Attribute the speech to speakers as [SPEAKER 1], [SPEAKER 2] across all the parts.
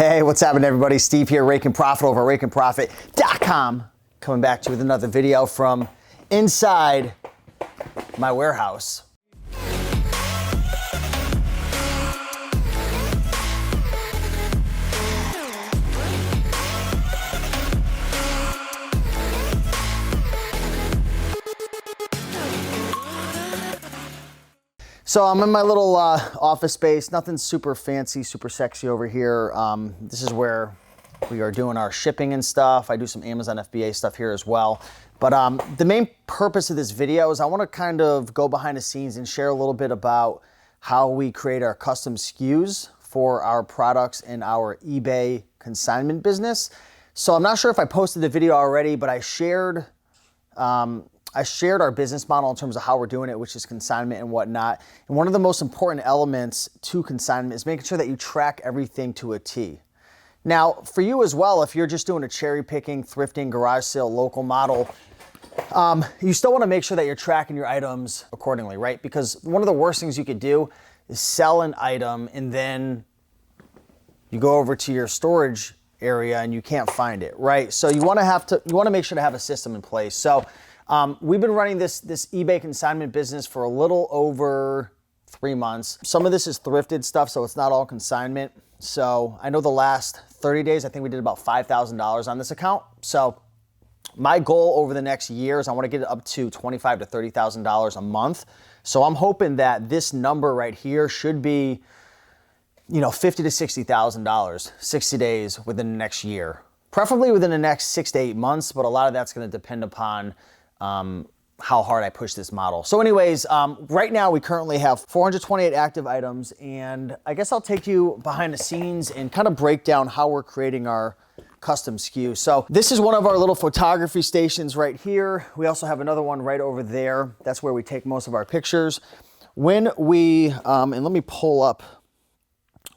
[SPEAKER 1] Hey, what's happening, everybody? Steve here, Raiken Profit over at RaikenProfit.com. Coming back to you with another video from inside my warehouse. So I'm in my little office space, nothing super fancy, super sexy over here. This is where we are doing our shipping and stuff. I do some Amazon FBA stuff here as well. But the main purpose of this video is I want to kind of go behind the scenes and share a little bit about how we create our custom SKUs for our products in our eBay consignment business. So I'm not sure if I posted the video already, but I shared our business model in terms of how we're doing it, which is consignment and whatnot. And one of the most important elements to consignment is making sure that you track everything to a T. Now, for you as well, if you're just doing a cherry picking, thrifting, garage sale, local model, you still want to make sure that you're tracking your items accordingly, right? Because one of the worst things you could do is sell an item and then you go over to your storage area and you can't find it, right? So you want to make sure to have a system in place. So we've been running this eBay consignment business for a little over 3 months. Some of this is thrifted stuff, so it's not all consignment. So I know the last 30 days, I think we did about $5,000 on this account. So my goal over the next year is I want to get it up to $25,000 to $30,000 a month. So I'm hoping that this number right here should be, $50,000 to $60,000, 60 days within the next year. Preferably within the next 6 to 8 months, but a lot of that's going to depend upon how hard I push this model. So anyways, right now we currently have 428 active items, and I guess I'll take you behind the scenes and kind of break down how we're creating our custom SKU. So this is one of our little photography stations right here. We also have another one right over there. That's where we take most of our pictures. When we, and let me pull up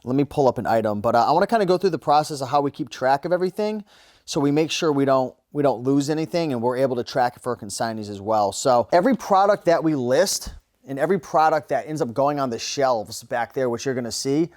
[SPEAKER 1] an item, but I want to kind of go through the process of how we keep track of everything, so we make sure we don't lose anything and we're able to track it for our consignees as well. So every product that we list and every product that ends up going on the shelves back there, which you're gonna see,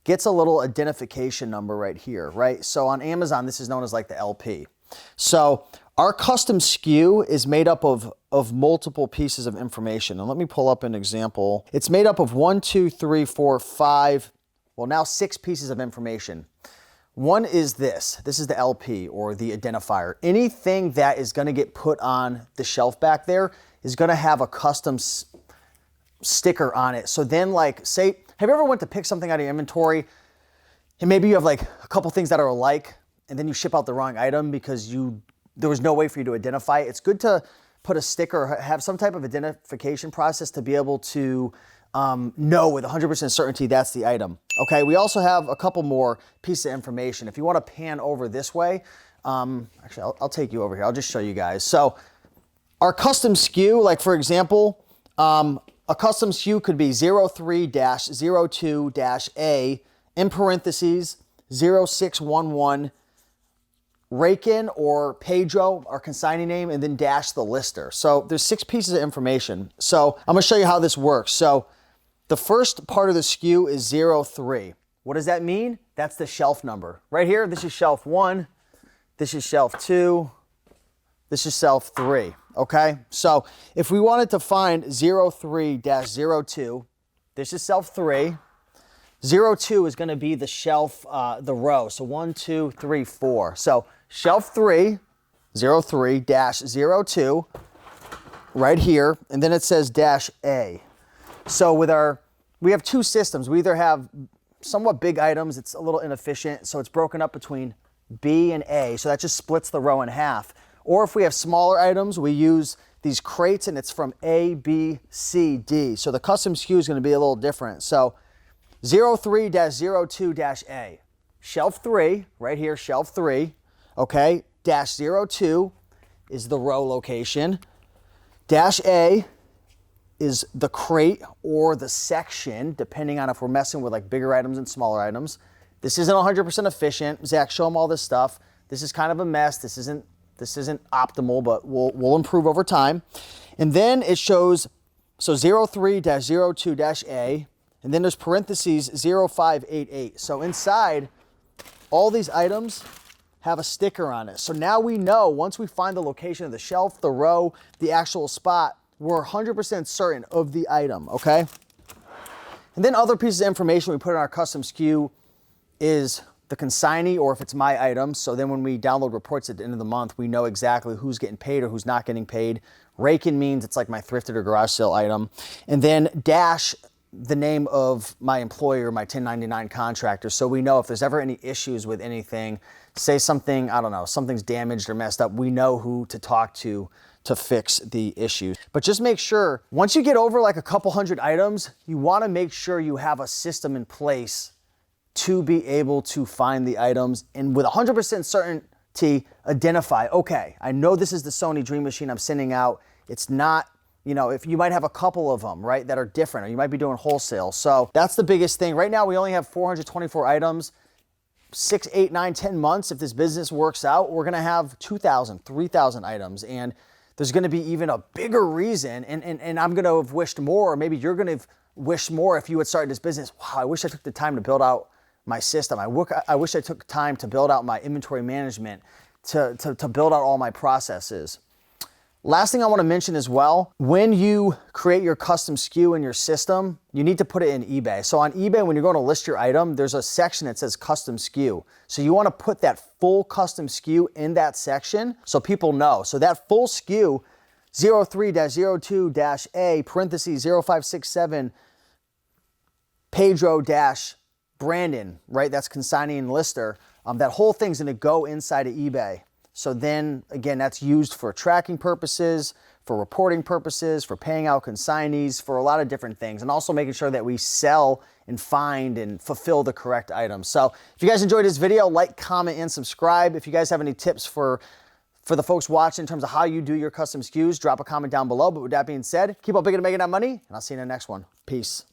[SPEAKER 1] gets a little identification number right here, right? So on Amazon, this is known as like the LP. So our custom SKU is made up of multiple pieces of information. And let me pull up an example. It's made up of 1, 2, 3, 4, 5, well now 6 pieces of information. One is this is the LP, or the identifier. Anything that is gonna get put on the shelf back there is gonna have a custom sticker on it. So then, like, say, have you ever went to pick something out of your inventory and maybe you have like a couple things that are alike and then you ship out the wrong item because there was no way for you to identify it? It's good to put a sticker or have some type of identification process to be able to know with 100% certainty that's the item. Okay, we also have a couple more pieces of information. If you want to pan over this way, actually, I'll take you over here. I'll just show you guys. So our custom SKU, like for example, a custom SKU could be 03-02-A in parentheses 0611 Raiken or Pedro, our consignee name, and then dash the lister. So there's 6 pieces of information. So I'm gonna show you how this works. So the first part of the SKU is 03. What does that mean? That's the shelf number. Right here, this is shelf 1, this is shelf 2, this is shelf 3, okay? So if we wanted to find 03-02, this is shelf 3. 02 is gonna be the shelf, the row. So 1, 2, 3, 4. So shelf 3, 03-02, right here, and then it says -A. So we have 2 systems. We either have somewhat big items, it's a little inefficient, so it's broken up between B and A, so that just splits the row in half. Or if we have smaller items, we use these crates and it's from A, B, C, D. So the custom SKU is gonna be a little different. So 03-02-A, shelf 3, right here, shelf 3, okay? -02 is the row location. -A is the crate or the section, depending on if we're messing with like bigger items and smaller items. This isn't 100% efficient. Zach, show them all this stuff. This is kind of a mess. This isn't optimal, but we'll improve over time. And then it shows, so 03-02-A, and then there's parentheses 0588. So inside all these items have a sticker on it. So now we know once we find the location of the shelf, the row, the actual spot, we're 100% certain of the item, okay? And then other pieces of information we put in our custom SKU is the consignee, or if it's my item. So then when we download reports at the end of the month, we know exactly who's getting paid or who's not getting paid. Raiken means it's like my thrifted or garage sale item. And then dash the name of my employer, my 1099 contractor. So we know if there's ever any issues with anything, say something, I don't know, something's damaged or messed up, we know who to talk to fix the issue. But just make sure, once you get over like a couple hundred items, you wanna make sure you have a system in place to be able to find the items and with 100% certainty identify, okay, I know this is the Sony Dream Machine I'm sending out. It's not, you know, if you might have a couple of them, right, that are different, or you might be doing wholesale. So that's the biggest thing. Right now, we only have 424 items. 6, 8, 9, 10 months, if this business works out, we're gonna have 2,000, 3,000 items. And there's gonna be even a bigger reason, and I'm gonna have wished more, or maybe you're gonna have wished more if you had started this business. Wow, I wish I took the time to build out my system. I wish I took time to build out my inventory management, to build out all my processes. Last thing I want to mention as well, when you create your custom SKU in your system, you need to put it in eBay. So on eBay, when you're going to list your item, there's a section that says custom SKU. So you want to put that full custom SKU in that section so people know. So that full SKU, 03-02-A, parentheses 0567, Pedro-Brandon, right? That's consignee and lister. That whole thing's going to go inside of eBay. So then, again, that's used for tracking purposes, for reporting purposes, for paying out consignees, for a lot of different things, and also making sure that we sell and find and fulfill the correct items. So if you guys enjoyed this video, like, comment, and subscribe. If you guys have any tips for the folks watching in terms of how you do your custom SKUs, drop a comment down below. But with that being said, keep on picking and making that money, and I'll see you in the next one. Peace.